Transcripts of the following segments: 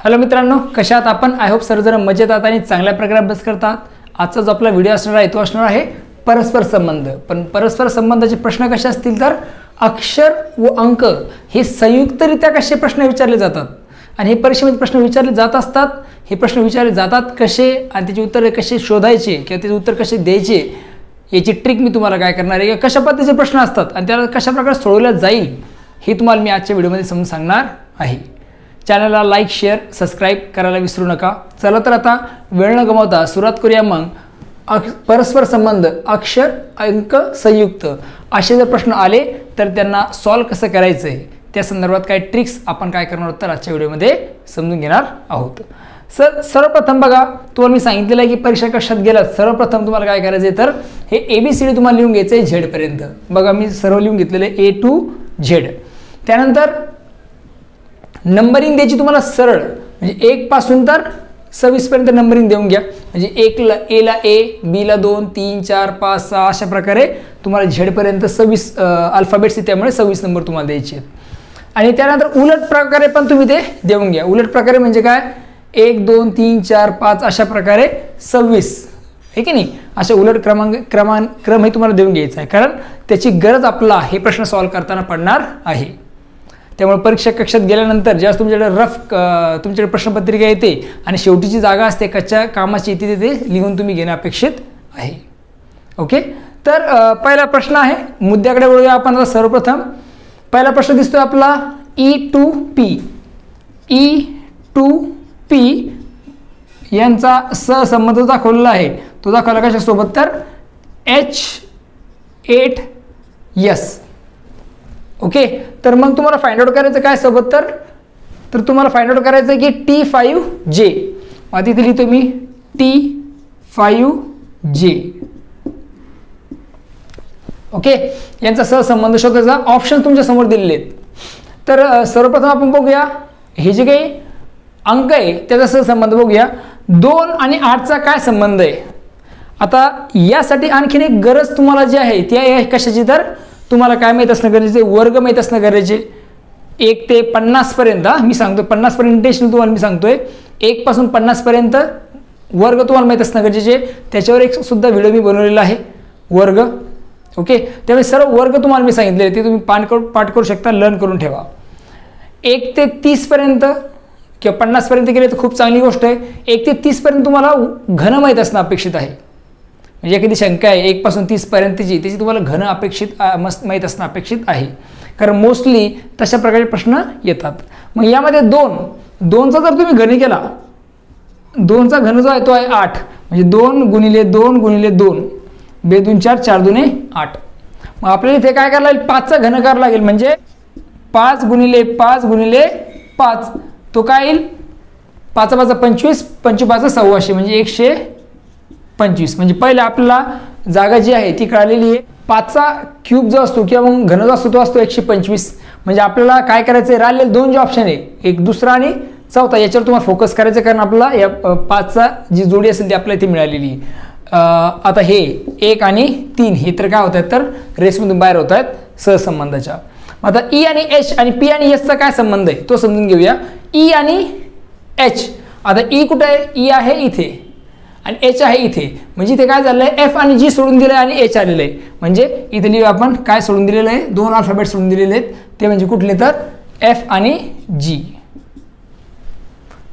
Hello मित्रांनो, कशा आहात आपण? आय होप सर्वजण मजेत आहात आणि चांगल्या प्रकारे अभ्यास करतात. आजचा जो आपला व्हिडिओ असणार आहे तो असणार आहे परस्पर संबंध. पण परस्पर संबंधाचे प्रश्न कसे असतील तर अक्षर व अंक हे संयुक्तरित्या कसे प्रश्न विचारले जातात आणि हे परीक्षेमध्ये प्रश्न विचारले जात असतात. हे प्रश्न विचारले जातात कसे आणि त्याची उत्तरे कसे शोधायचे किंवा त्याचे उत्तर कसे द्यायचे याची ट्रिक मी तुम्हाला काय करणार आहे, कशा पद्धतीचे प्रश्न असतात आणि त्याला कशा प्रकारे सोडवल्या जाईल हे तुम्हाला मी आजच्या व्हिडिओमध्ये समजून सांगणार आहे. चॅनलला लाईक, शेअर, सबस्क्राईब करायला विसरू नका. चला तर आता वेळ न गमावता सुरुवात करूया. मग परस्पर संबंध अक्षर अंक संयुक्त असे जर प्रश्न आले तर त्यांना सॉल्व कसं करायचं आहे त्या संदर्भात काय ट्रिक्स आपण काय करणार आहोत तर आजच्या व्हिडिओमध्ये समजून घेणार आहोत. सर्वप्रथम बघा, तुम्हाला मी सांगितलेलं आहे की परीक्षा कशात गेलात सर्वप्रथम तुम्हाला काय करायचं आहे तर हे ABCD तुम्हाला लिहून घ्यायचं आहे झेड पर्यंत. बघा मी सर्व लिहून घेतलेलं आहे A to Z. त्यानंतर नंबरिंग द्यायची तुम्हाला सरळ, म्हणजे 1 पासून तर 26 पर्यंत नंबरिंग देऊन घ्या. म्हणजे 1 ला A ला A, B ला 2, 3, 4, 5, 6 अशा प्रकारे तुम्हाला Z पर्यंत 26 अल्फाबेट्स त्यामुळे 26 नंबर तुम्हाला द्यायचे आहेत. आणि त्यानंतर उलट प्रकारे पण तुम्ही ते देऊन घ्या. उलट प्रकारे म्हणजे काय, 1 2 3 4 5 अशा प्रकारे 26 आहे की नाही, अशा उलट क्रम हे तुम्हाला देऊन घ्यायचा आहे, कारण त्याची गरज आपला हे प्रश्न सॉल्व करताना पडणार आहे. त्यामुळे परीक्षा कक्षात गेल्यानंतर ज्यावेळेस तुमच्याकडे तुमच्याकडे प्रश्नपत्रिका येते आणि शेवटीची जागा असते कच्च्या कामाची येते ते लिहून तुम्ही घेणं अपेक्षित आहे. ओके, तर पहिला प्रश्न आहे, मुद्द्याकडे वळूया आपण. आता सर्वप्रथम पहिला प्रश्न दिसतोय आपला E to P. E to P यांचा सहसंबंध दाखवलेला आहे. तो दाखवला कशासोबत तर H8S. ओके, तर मग तुम्हाला फाइंड आउट करायचं काय सोबत तर तुम्हाला फाइंड आउट करायचं आहे की T5J. मग तिथे लिहितो मी T5J. ओके, यांचा सहसंबंध शोधायचा. ऑप्शन तुमच्या समोर दिलेले आहेत. तर सर्वप्रथम आपण बघूया हे जे काही अंक आहे त्याचा सहसंबंध बघूया. 2 आणि 8चा काय संबंध आहे. आता यासाठी आणखीन एक गरज तुम्हाला जी आहे ती आहे कशाची तर तुम्हाला काय माहीत असणं गरजेचे, वर्ग माहीत असणं गरजेचे. 1 ते 50 पर्यंत मी सांगतोय, 50 पर्यंत इंटेन्शनल तुम्हाला मी सांगतोय. 1 पासून 50 पर्यंत वर्ग तुम्हाला माहीत असणं गरजेचे. त्याच्यावर एक सुद्धा व्हिडिओ मी बनवलेला आहे वर्ग. ओके, त्यामुळे सर्व वर्ग तुम्हाला मी सांगितले ते तुम्ही पाठ करू शकता, लर्न करून ठेवा. 1 ते 30 पर्यंत किंवा 50 पर्यंत गेले तर खूप चांगली गोष्ट आहे. 1 ते 30 पर्यंत तुम्हाला घन माहीत असणं अपेक्षित आहे. म्हणजे एखादी शंका आहे 1 पासून 30 पर्यंतची त्याची तुम्हाला घन अपेक्षित माहीत असणं अपेक्षित आहे, कारण मोस्टली तशा प्रकारचे प्रश्न येतात. मग यामध्ये 2चा जर तुम्ही घन केला, 2चा घन जो आहे तो आहे 8. म्हणजे 2 गुणिले 2 गुणिले 2, 2 2 4, 4 2 8. मग आपल्याला इथे काय करायला लागेल, 5चा घन करावं लागेल. म्हणजे 5 गुणिले 5 गुणिले 5 तो काय येईल, 5 5 25, 25 1600 म्हणजे 125. म्हणजे पहिला आपल्याला जागा जी आहे ती कळालेली आहे. 5चा क्यूब जो असतो किंवा मग घन जो असतो तो असतो 125. म्हणजे आपल्याला काय करायचं आहे, राहिलेले 2 जे ऑप्शन आहे, एक दुसरा आणि चौथा, याच्यावर तुम्हाला फोकस करायचं, कारण आपला या 5चा जी जोडी असेल ती आपल्याला इथे मिळालेली आहे. आता हे 1 आणि 3 हे तर काय होत आहेत तर रेसमधून बाहेर होत आहेत सहसंबंधाच्या. आता E आणि H आणि P आणि Sचा काय संबंध आहे तो समजून घेऊया. E आणि H, आता E कुठे आहे, E आहे इथे आणि H आहे इथे. म्हणजे इथे काय झालं आहे, F आणि G सोडून दिलं आहे आणि H आलेलं आहे. म्हणजे इथे लिहू आपण काय सोडून दिलेलं आहे, 2 अल्फाबेट सोडून दिलेले आहेत. ते म्हणजे कुठले तर F आणि G.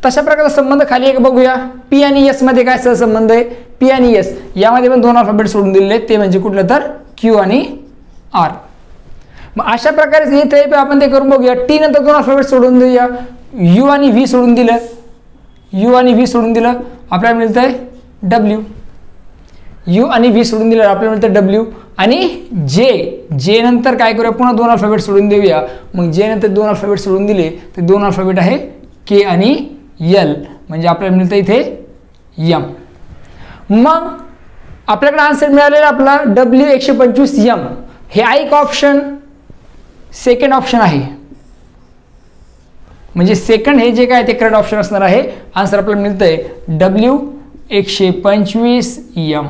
तशा प्रकारचा संबंध खाली एक बघूया. P आणि S मध्ये काय सहसंबंध आहे. P आणि S यामध्ये पण 2 अल्फाबेट सोडून दिलेले आहेत. ते म्हणजे कुठलं तर Q आणि R. मग अशा प्रकारे इथे आपण ते करून बघूया. T नंतर 2 अल्फाबेट सोडून देऊया. U आणि V सोडून दिलं, U आणि V सोडून दिलं, आपल्याला मिळतं आहे W. U आणि V सोडून दिलं आपल्याला मिळतं W. आणि J नंतर काय करूया, पुन्हा 2 अल्फाबेट सोडून देऊया. मग J नंतर 2 अल्फाबेट सोडून दिले तर 2 अल्फाबेट आहे K आणि L. म्हणजे आपल्याला मिळतं इथे M. मग आपल्याकडे आन्सर मिळालेला आपला W125M. हे एक ऑप्शन, सेकंड ऑप्शन आहे. म्हणजे सेकंड हे जे काय ते करेक्ट ऑप्शन असणार आहे. आन्सर आपल्याला मिळतंय W125M.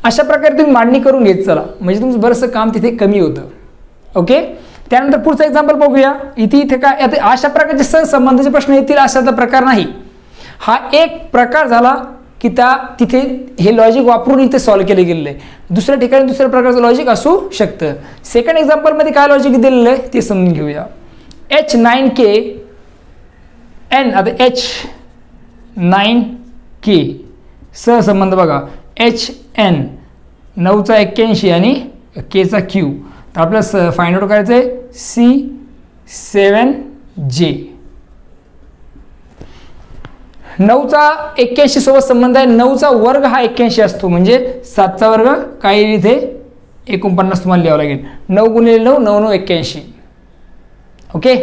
अशा प्रकारे तुम्ही मांडणी करून घेत चला, म्हणजे तुमचं बरंचसं काम तिथे कमी होतं. ओके, त्यानंतर पुढचं एक्झाम्पल बघूया. इथे काय अशा प्रकारचे सहसंबंधाचे प्रश्न येतील अशातला प्रकार नाही. हा एक प्रकार झाला की तिथे हे लॉजिक वापरून इथे सॉल्व्ह केले गेलेलं आहे. दुसऱ्या ठिकाणी दुसऱ्या प्रकारचं लॉजिक असू शकतं. सेकंड एक्झाम्पलमध्ये काय लॉजिक दिलेलं आहे ते समजून घेऊया. H9K N, आता H9K सहसंबंध बघा, HN 9चा 81 आणि Kचा Q. तर आपल्याला फाइंड आउट करायचं आहे C7J. 9चा 81 सोबत संबंध आहे. 9चा वर्ग हा 81 असतो, म्हणजे 7चा वर्ग काही इथे 49 तुम्हाला लिहावं लागेल. 9 गुणिले 9 9 9 81. ओके.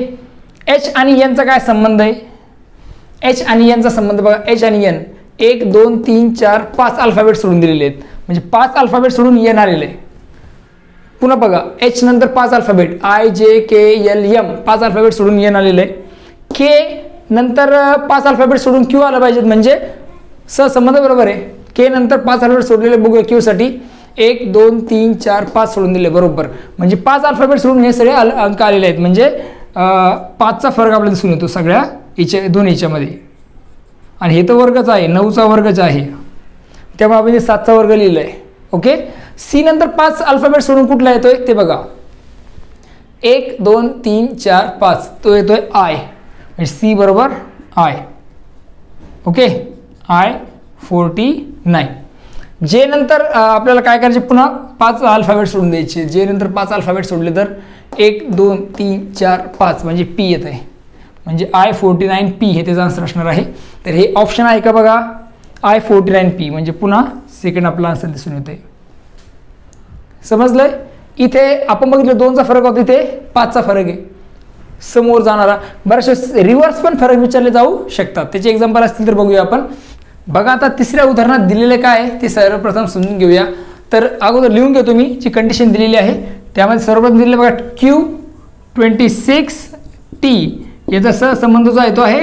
H आणि N चा काय संबंध आहे? H आणि N चा संबंध बघा. H आणि N 1 2 3 4 5 अल्फाबेट सोडून दिलेले आहेत, म्हणजे 5 अल्फाबेट सोडून N आलेले आहे. पुन्हा बघा, H नंतर 5 alphabet I J K L M 5 alphabet सोडून N आलेले आहे. K नंतर 5 अल्फाबेट सोडून Q आला पाहिजेत, म्हणजे सहसंबंध बरोबर आहे. K नंतर 5 अल्फाबेट सोडलेले बघूया Q साठी. 1 2 3 4 5 सोडून दिले बरोबर, म्हणजे 5 अल्फाबेट सोडून हे सगळे अंक आलेले आहेत, म्हणजे 5चा फरक आपल्याला दिसून येतो सगळ्या दोन याच्यामध्ये. आणि हे तर वर्गच आहे, 9चा वर्गच आहे, त्यामुळे आपण 7चा वर्ग लिहिलं आहे. ओके. सी नंतर 5 अल्फाबेट सोडून कुठला येतोय ते बघा. 1 2 3 4 5 तो येतोय I, म्हणजे सी बरोबर I. ओके. I49. जे नंतर आपल्याला काय करायचे, पुन्हा 5 अल्फाबेट सोडून द्यायचे. जे नंतर 5 अल्फाबेट सोडले तर 1 2 3 4 5 म्हणजे P येत आहे, म्हणजे I49P हे त्याचा आन्सर असणार आहे. तर हे ऑप्शन आहे का बघा, I49P, म्हणजे पुन्हा सेकंड आपला आन्सर दिसून येत आहे. समजलंय? इथे आपण बघितलं 2चा फरक होता, इथे 5चा फरक आहे समोर जाणारा. बरेचसे रिव्हर्स पण फरक विचारले जाऊ शकतात, त्याचे एक्झाम्पल असतील तर बघूया आपण. बघा आता तिसऱ्या उदाहरणात दिलेले काय आहे ते सर्वप्रथम समजून घेऊया. तर अगोदर लिहून घेतो मी जी कंडिशन दिलेली आहे त्यामध्ये. सर्वप्रथम दिलेलं बघा Q26T याचा सहसंबंध जो आहे तो आहे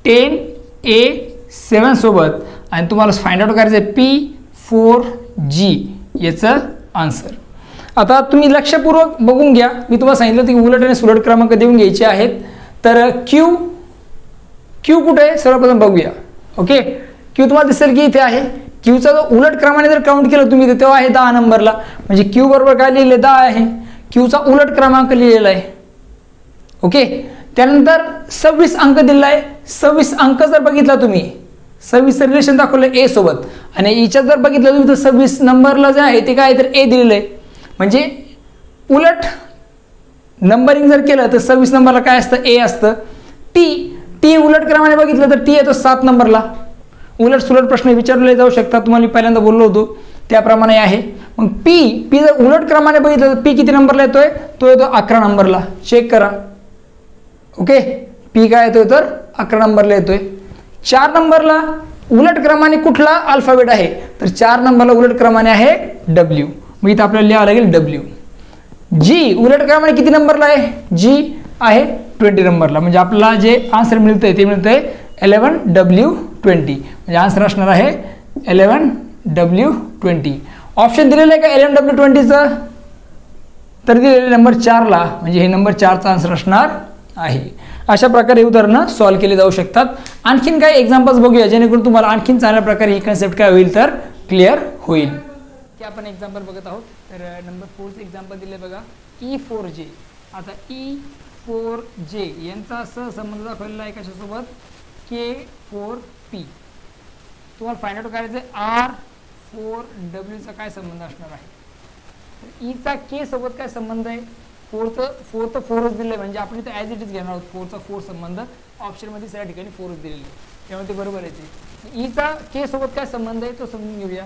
10A7 सोबत, आणि तुम्हाला फाइंड आउट करायचं आहे P4G याचं आन्सर. आता तुम्ही लक्षपूर्वक बघून घ्या. मी तुम्हाला सांगितलं की उलट आणि सुलट क्रमांक देऊन घ्यायचे आहेत. तर Q कुठे आहे सर्वप्रथम बघूया. ओके. Q तुम्हाला दिसेल की इथे आहे. Qचा जो उलट क्रमाने जर काउंट केलं तुम्ही तेव्हा आहे 10 नंबरला, म्हणजे Q बरोबर काय लिहिले 10 आहे. Qचा उलट क्रमांक लिहिलेला आहे. ओके. त्यानंतर 26 अंक दिलेला आहे. 26 अंक जर बघितला तुम्ही, 26 रिलेशन दाखवलं A सोबत, आणि ईच्यात जर बघितलं तुम्ही तर 26 नंबरला जे आहे ते काय तर A दिलेलं आहे. म्हणजे उलट नंबरिंग जर केलं तर 26 नंबरला काय असतं A असतं. टी उलट क्रमाने बघितलं तर टी येतो 7 नंबरला. उलट सुलट प्रश्न विचारले जाऊ शकतात, तुम्हाला मी पहिल्यांदा बोललो होतो त्याप्रमाणे आहे. मग पी जर उलट क्रमाने बघितलं तर पी किती नंबरला येतोय, तो येतो 11 नंबरला. चेक करा. ओके. पी काय येतोय तर 11 नंबरला येतोय. 4 नंबरला उलट क्रमाने कुठला अल्फाबेट आहे तर 4 नंबरला उलट क्रमाने आहे W. मग इथं आपल्याला लिहावं लागेल W. जी उलट क्रमाने किती नंबरला आहे, जी आहे 20 नंबरला, म्हणजे आपल्याला जे आन्सर मिळतंय ते मिळतंय 11W20, म्हणजे आन्सर असणार आहे 11W20. ऑप्शन दिलेलं आहे का 11W20चं, तर दिलेलं नंबर 4ला, म्हणजे हे नंबर 4चा आन्सर असणार आहे. अशा प्रकारे उदाहरणं सॉल्व्ह केले जाऊ शकतात. आणखीन काही एक्झाम्पल्स बघूया जेणेकरून तुम्हाला आणखीन चांगल्या प्रकारे ही कन्सेप्ट काय होईल तर क्लिअर होईल. की आपण एक्झाम्पल बघत आहोत. तर नंबर 4चं एक्झाम्पल दिले बघा, E4J. आता E4J यांचा सहसंबंध दाखवलेला आहे कशासोबत, K4P. तुम्हाला फाइंड आउट करायचं आहे R4Wचा काय संबंध असणार आहे. ईचा K सोबत काय संबंध आहे, 4च दिलं, म्हणजे आपण इथे ॲज इट इज घेणार आहोत. 4चा 4 संबंध ऑप्शनमध्ये सगळ्या ठिकाणी 4च दिलेले, त्यामुळे ते बरोबर येते. ईचा K सोबत काय संबंध आहे तो समजून घेऊया.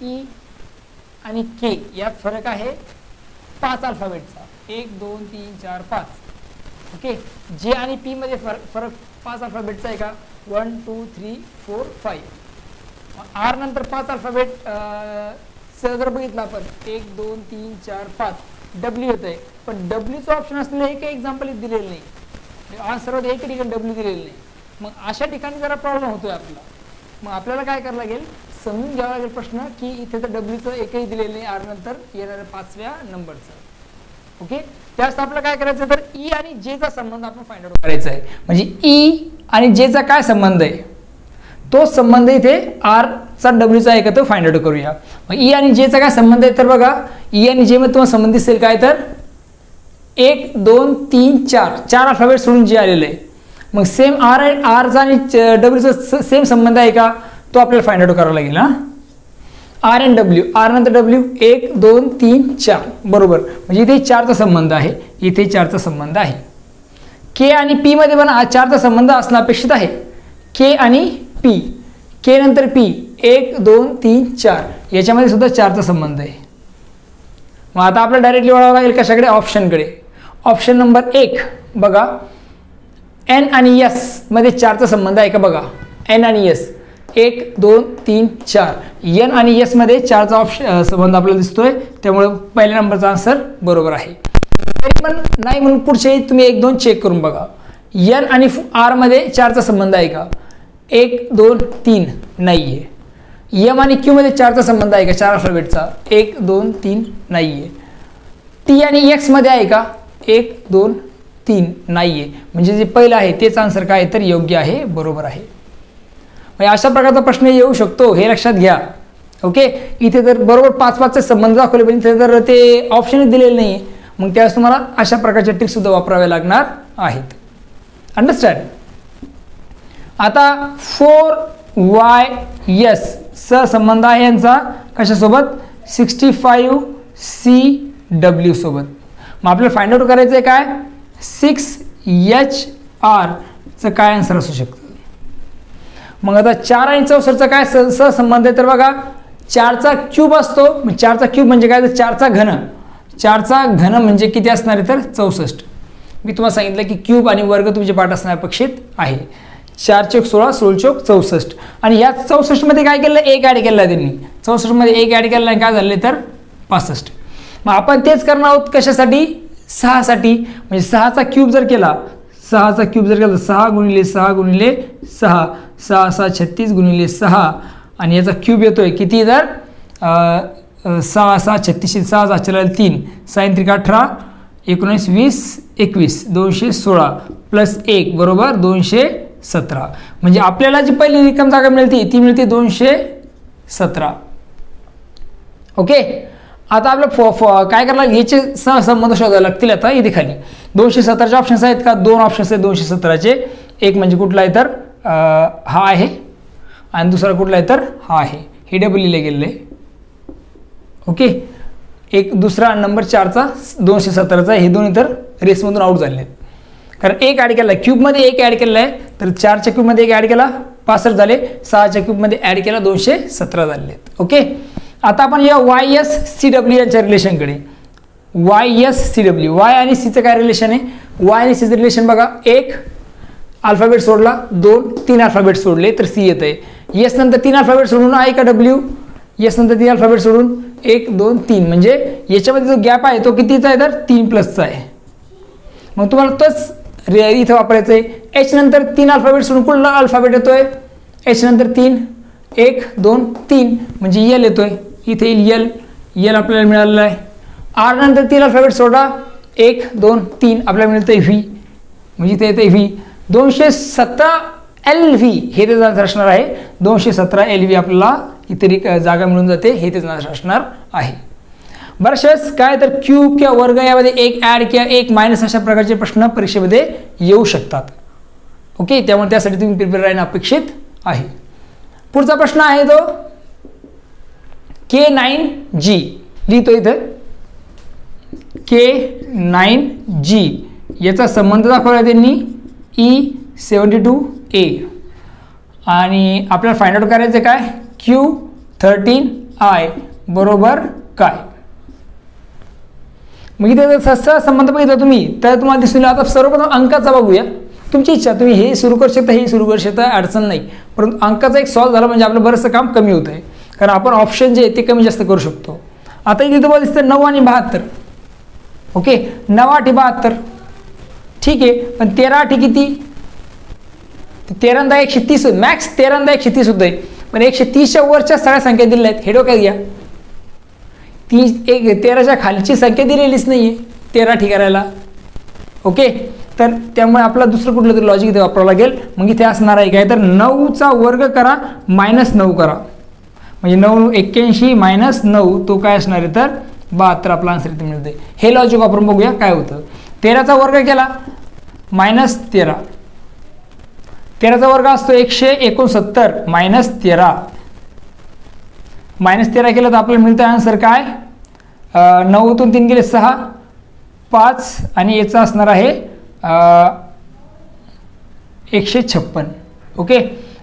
ई आणि K यात फरक आहे 5 अल्फाबेटचा, 1 2 3 4 5. ओके. जे आणि P मध्ये फरक 5 अल्फाबेटचा आहे का, 1 2 3 4 5. आर नंतर 5 अल्फाबेट जर बघितलं आपण 1 2 3 4 5 W येत आहे, पण Wचं ऑप्शन असलेलं हे काही एक्झाम्पल दिलेलं नाही. आन्सर एक ठिकाणी W दिलेलं नाही. मग अशा ठिकाणी जरा प्रॉब्लेम होतोय आपला. मग आपल्याला काय करावं लागेल, समजून घ्यावा लागेल प्रश्न की इथे तर Wचं एकही दिलेलं नाही आर नंतर येणाऱ्या 5व्या नंबरचं. ओके, त्यावेळेस आपल्याला काय करायचं तर ई आणि जेचा संबंध आपण फाइंड आउट करायचा आहे. म्हणजे ई आणि जेचा काय संबंध आहे, तो संबंध इथे आर चा डब्ल्यूचा आहे का तो फाइंड आउट करूया. मग ई आणि जेचा काय संबंध आहे तर बघा, ई आणि जे मध्ये तुम्हाला संबंध दिसेल काय तर 1 2 3 4 4 अल्फाबेट सोडून जे आलेलं आहे. मग सेम आरचा आणि डब्ल्यूचा सेम संबंध आहे का, तो आपल्याला फाइंड आउट करावा लागेल. आर एंड डब्ल्यू, आर नंतर डब्ल्यू, 1 2 3 4 बरोबर, म्हणजे इथे 4चा संबंध आहे, इथे 4चा संबंध आहे. के आणि पी मध्ये पण 4चा संबंध असणं अपेक्षित आहे. के आणि पी, के नंतर पी, 1 2 3 4 याच्यामध्ये सुद्धा 4चा संबंध आहे. मग आता आपल्याला डायरेक्टली वळावं लागेल कशाकडे, ऑप्शनकडे. ऑप्शन नंबर 1 बघा, एन आणि एस मध्ये 4चा संबंध आहे का बघा, एन आणि एस, 1 2 3 4, एन आणि एस मध्ये 4चा संबंध आपल्याला दिसतोय, त्यामुळे पहिल्या नंबरचा आन्सर बरोबर आहे. तरी पण नाही म्हणून पुढचे तुम्ही 1 2 चेक करून बघा, एन आणि आर मध्ये 4चा संबंध आहे का, 1 2 3 नाहीये. एम आणि क्यू मध्ये 4चा संबंध आहे का, 4 अल्फाबेटचा, 1 2 3 नाहीये. टी आणि एक्स मध्ये आहे का, 1 2 3 नाहीये. म्हणजे जे पहिलं आहे तेच आन्सर काय तर योग्य आहे, बरोबर आहे. अशा प्रकारचा प्रश्न येऊ शकतो, हे लक्षात घ्या. ओके, इथे जर बरोबर 5-5चे संबंध दाखवले पण इथे जर ते ऑप्शनच दिलेले नाही, मग त्यावेळेस तुम्हाला अशा प्रकारच्या ट्रिक्स सुद्धा वापराव्या लागणार आहेत. अंडरस्टँड. आता 4YS संबंध आहे यांचा कशासोबत, 65CW सोबत. मग आपल्याला फाइंड आउट करायचं आहे काय, 6HR चं काय आन्सर असू शकतं. मग आता 4 आणि 64चा काय सहसंबंध आहे तर बघा, 4चा क्यूब असतो. 4चा क्यूब म्हणजे काय तर 4चा घन, 4चा घन म्हणजे किती असणार आहे तर 64. मी तुम्हाला सांगितलं की क्यूब आणि वर्ग तुमचे पाठ असणे अपेक्षित आहे. 4 चौक 16, 16 चौक 64. आणि या 64 मध्ये काय केलं, 1 ऍड केला त्यांनी. 64 मध्ये 1 ऍड केला, काय झाले तर 65. मग आपण तेच करणार आहोत कशासाठी, 6 साठी. म्हणजे 6चा क्यूब जर केला, 6चा क्यूब जर केला, 6 गुणिले 6 गुणिले 6, 6 6 36 गुणिले 6, आणि याचा क्यूब येतोय किती तर 6 6 36, 6 4 3, 6 3 18, 19 20 21, 216 प्लस 1 बरोबर 217. म्हणजे आपल्याला जी पहिली रिकाम जागा मिळते ती मिळते 217. ओके, आता आपलं काय करायला, याचे सहसंबंध शोधायला लागतील. आता इथे खाली 217चे ऑप्शन्स आहेत का, 2 ऑप्शन्स आहेत 217चे. एक म्हणजे कुठला आहे तर हा आहे, आणि दुसरा कुठला आहे तर हा आहे. हे डबल लिहिले गेलेले. ओके, एक दुसरा नंबर 4चा 217चा, हे दोन्ही तर रेसमधून आउट झालेले आहेत. कारण 1 ॲड केला आहे, क्यूबमध्ये 1 ॲड केलेला आहे, तर 4च्या क्यूबमध्ये 1 ॲड केला 65 झाले, 6च्या क्यूबमध्ये ॲड केला 217 झालेले आहेत. ओके, आता आपण या YSCW यांच्या रिलेशनकडे. YSCW, वाय आणि सीचं काय रिलेशन आहे, वाय आणि सीचं रिलेशन बघा, 1 अल्फाबेट सोडला, 2 3 अल्फाबेट सोडले तर सी येत आहे. यस नंतर 3 अल्फाबेट सोडून आहे का डब्ल्यू, यस नंतर 3 अल्फाबेट सोडून 1 2 3, म्हणजे याच्यामध्ये जो गॅप आहे तो कितीचा आहे तर 3 प्लसचा आहे. मग तुम्हाला तोच इथं वापरायचं आहे. एच नंतर 3 अल्फाबेट सोडून कुठला अल्फाबेट येतोय, एच नंतर 3, 1 2 3, म्हणजे यल येतोय. इथे येईल यल आपल्याला मिळालेला आहे. आर नंतर 3 अल्फाबेट सोडा, 1 2 3 आपल्याला मिळतंय व्ही, म्हणजे इथे येतंय व्ही. 217 LV हे त्याचं आन्सर असणार आहे. 217 LV आपल्याला इथे जागा मिळून जाते, हे त्याचं आन्सर असणार आहे. बऱ्याच वेळेस काय तर क्यूब किंवा वर्ग यामध्ये 1 ॲड किंवा 1 मायनस अशा प्रकारचे प्रश्न परीक्षेमध्ये येऊ शकतात. ओके, त्यामुळे त्यासाठी तुम्ही प्रिपेअर राहणं अपेक्षित आहे. पुढचा प्रश्न आहे तो K9G लिहितो इथं. K9G याचा संबंध दाखवला त्यांनी E72A, आणि आपल्याला फाइंड आउट करायचं काय, Q13I बरोबर काय. मग इथे जर संबंध बघितला तुम्ही तर तुम्हाला दिसून आता सर्वप्रथम अंकाचा बघूया. तुमची इच्छा, तुम्ही हे सुरू करू शकता, हे सुरू करू शकता, अडचण नाही. परंतु अंकाचा एक सॉल्व्ह झाला म्हणजे आपलं बरंचसं काम कमी होतं आहे, कारण आपण ऑप्शन जे आहे ते कमी जास्त करू शकतो. आता इथे तुम्हाला दिसतं 9 आणि 72. ओके, 9 8 72 ठीक आहे, पण 13 8 किती, 13 130, मॅक्स 13 130 होतं आहे. पण 130च्या वरच्या सगळ्या संख्या दिलेल्या आहेत, हे डोक्यात घ्या. 13च्या खालची संख्या दिलेलीच नाही आहे, 13 ठीक करायला. ओके, तर त्यामुळे आपला दुसरं कुठलं तरी लॉजिक इथे वापरावं लागेल. मग इथे असणार आहे काय तर 9चा वर्ग करा -9 करा, म्हणजे 9 81 -9 तो काय असणार आहे तर 72. आपला आन्सर इथे मिळते. हे लॉजिक वापरून बघूया काय होतं. 13चा वर्ग केला -13, 13चा वर्ग असतो 169 -13, -13 केलं तर आपल्याला मिळतं आन्सर काय 9तून 3 गेले 6 5 आणि याचा असणार आहे 156. ओके,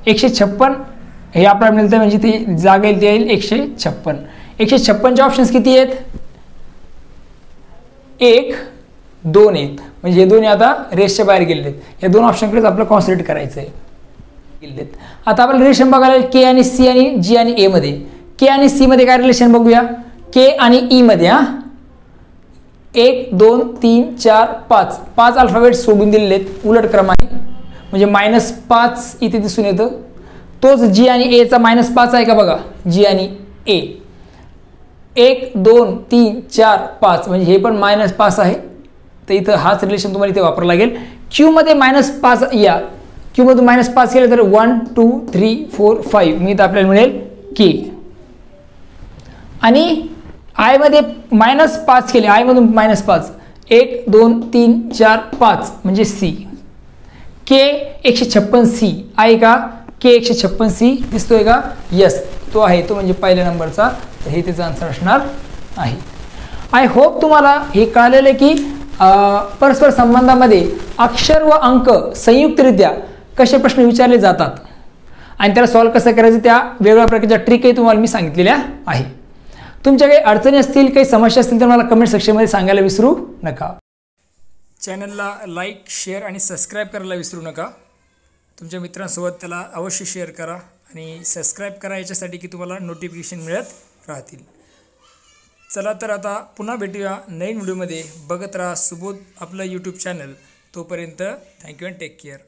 156 हे आपल्याला मिळतं, म्हणजे ती जागा येईल ती येईल 156. 156चे ऑप्शन्स किती आहेत 1 2 आहेत, म्हणजे हे दोन्ही आता रेसच्या बाहेर गेलेले आहेत. या दोन ऑप्शनकडेच आपल्याला कॉन्सन्ट्रेट करायचं आहे. गेलेत. आता आपल्याला रिलेशन बघायला के आणि सी आणि जी आणि ए मध्ये. के आणि सी मध्ये काय रिलेशन बघूया. के आणि ई मध्ये 1 2 3 4 5 5 अल्फाबेट सोडून दिलेले आहेत, उलट क्रमाने, म्हणजे -5 इथे दिसून येतं. तोच जी आणि ए चा -5 आहे का बघा, जी आणि ए 1 2 3 4 5, म्हणजे हे पण -5 आहे. तर इथं हाच रिलेशन तुम्हाला इथे वापरावं लागेल. क्यू मध्ये -5 या, क्यू मधून -5 केलं तर 1 2 3 4 5, मी इथं आपल्याला मिळेल के. आणि आय मध्ये -5 केले, आय मधून -5 1 2 3 4 5 म्हणजे सी. के 156C आहे का, के 156C दिसतोय का, यस तो आहे, तो म्हणजे पहिल्या नंबरचा. तर हे त्याचा आन्सर असणार आहे. आय होप तुम्हाला हे कळलेलं आहे की परस्पर संबंधामध्ये अक्षर व अंक संयुक्तरित्या कसे प्रश्न विचारले जातात आणि त्याला सॉल्व्ह कसं करायचं, त्या वेगवेगळ्या प्रकारच्या ट्रिकही तुम्हाला मी सांगितलेल्या आहे. तुमच्या काही अडचणी असतील, काही समस्या असतील तर मला कमेंट सेक्शनमध्ये सांगायला विसरू नका. चॅनलला लाईक शेअर आणि सबस्क्राईब करायला विसरू नका. तुमच्या मित्रांसोबत त्याला अवश्य शेअर करा आणि सबस्क्राईब करा याच्यासाठी की तुम्हाला नोटिफिकेशन मिळत राहतील. चला तर आता पुन्हा भेटूया नवीन व्हिडिओमध्ये. बघत राहा सुबोध आपलं यूट्यूब चॅनल. तोपर्यंत थँक्यू अँड टेक केअर.